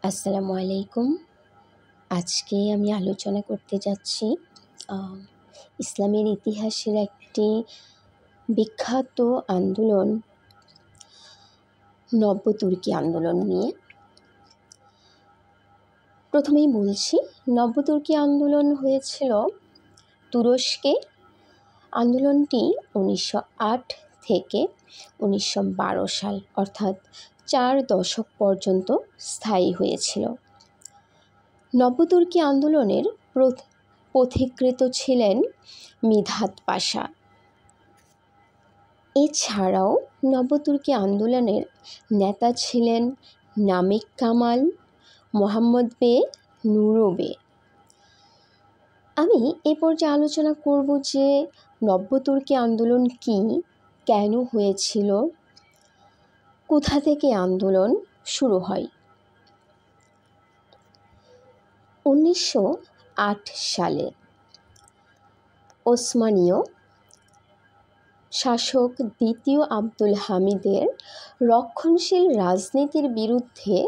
আসসালামু আলাইকুম। আজকে আমি আলোচনা করতে যাচ্ছি ইসলামের ইতিহাসের একটি বিখ্যাত আন্দোলন নব্য তুর্কি আন্দোলন নিয়ে। প্রথমেই বলছি, নব্য তুর্কি আন্দোলন হয়েছিল তুরস্কে। আন্দোলনটি 1908 থেকে 1912 সাল অর্থাৎ 4 দশক পর্যন্ত স্থায়ী হয়েছিল। নব্য তুর্কি আন্দোলনের পথিকৃৎ ছিলেন মিধাত পাশা। এছাড়াও নব্য তুর্কি আন্দোলনের নেতা ছিলেন নামিক কামাল, মোহাম্মদ বে, নুরু বে। আমি এ পর্যায়ে আলোচনা করব যে নব্য তুর্কি আন্দোলন কি, কেন হয়েছিল, কোথা থেকে আন্দোলন শুরু হয়। 1908 সালে ওসমানীয় শাসক দ্বিতীয় আব্দুল হামিদের রক্ষণশীল রাজনীতির বিরুদ্ধে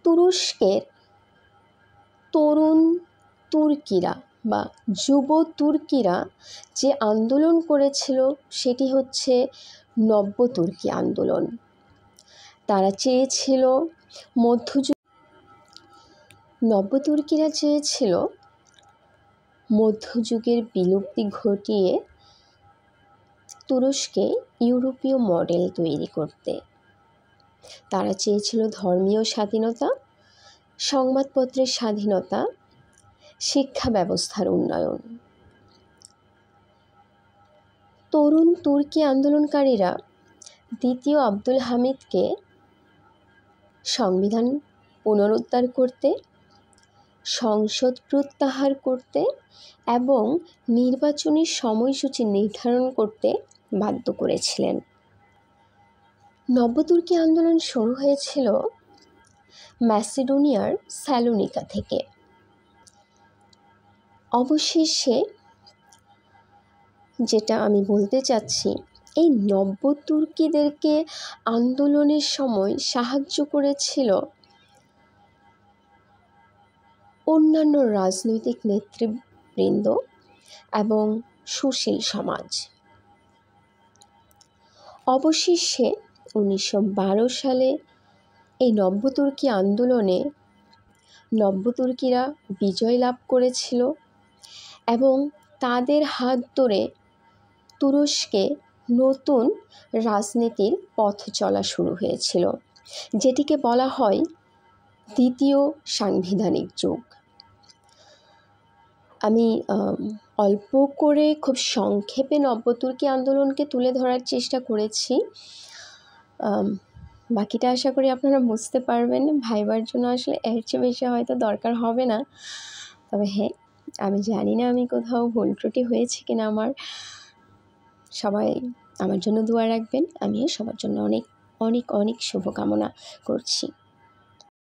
তুরস্কের তরুণ তুর্কিরা বা যুব তুর্কিরা যে আন্দোলন করেছিল সেটি হচ্ছে নব্য তুর্কি আন্দোলন। তারা চেয়েছিল নব্য তুর্কিরা চেয়েছিল মধ্যযুগের বিলুপ্তি ঘটিয়ে তুরস্কে ইউরোপীয় মডেল তৈরি করতে। তারা চেয়েছিল ধর্মীয় স্বাধীনতা, সংবাদপত্রের স্বাধীনতা, শিক্ষা ব্যবস্থার উন্নয়ন। তরুণ তুর্কি আন্দোলনকারীরা দ্বিতীয় আব্দুল হামিদকে সংবিধান পুনরুদ্ধার করতে, সংসদ প্রত্যাহার করতে এবং নির্বাচনী সময়সূচি নির্ধারণ করতে বাধ্য করেছিলেন। নব্য তুর্কি আন্দোলন শুরু হয়েছিল ম্যাসিডোনিয়ার স্যালোনিকা থেকে। অবশেষে যেটা আমি বলতে চাচ্ছি, এই নব্য তুর্কিদেরকে আন্দোলনের সময় সাহায্য করেছিল অন্যান্য রাজনৈতিক নেতৃবৃন্দ এবং সুশীল সমাজ। অবশেষে 1912 সালে এই নব্য তুর্কি আন্দোলনে নব্য তুর্কিরা বিজয় লাভ করেছিল এবং তাদের হাত ধরে তুরস্কে নতুন রাজনীতির পথ চলা শুরু হয়েছিল, যেটিকে বলা হয় দ্বিতীয় সাংবিধানিক যুগ। আমি অল্প করে খুব সংক্ষেপে নব্য তুর্কি আন্দোলনকে তুলে ধরার চেষ্টা করেছি। বাকিটা আশা করি আপনারা বুঝতে পারবেন। ভাইবার জন্য আসলে এর চেয়ে বেশি হয়তো দরকার হবে না। তবে হ্যাঁ, আমি জানি না আমি কোথাও ভুল ত্রুটি হয়েছে কিনা। সবাই আমার জন্য দোয়া রাখবেন। আমিও সবার জন্য অনেক অনেক অনেক শুভকামনা করছি।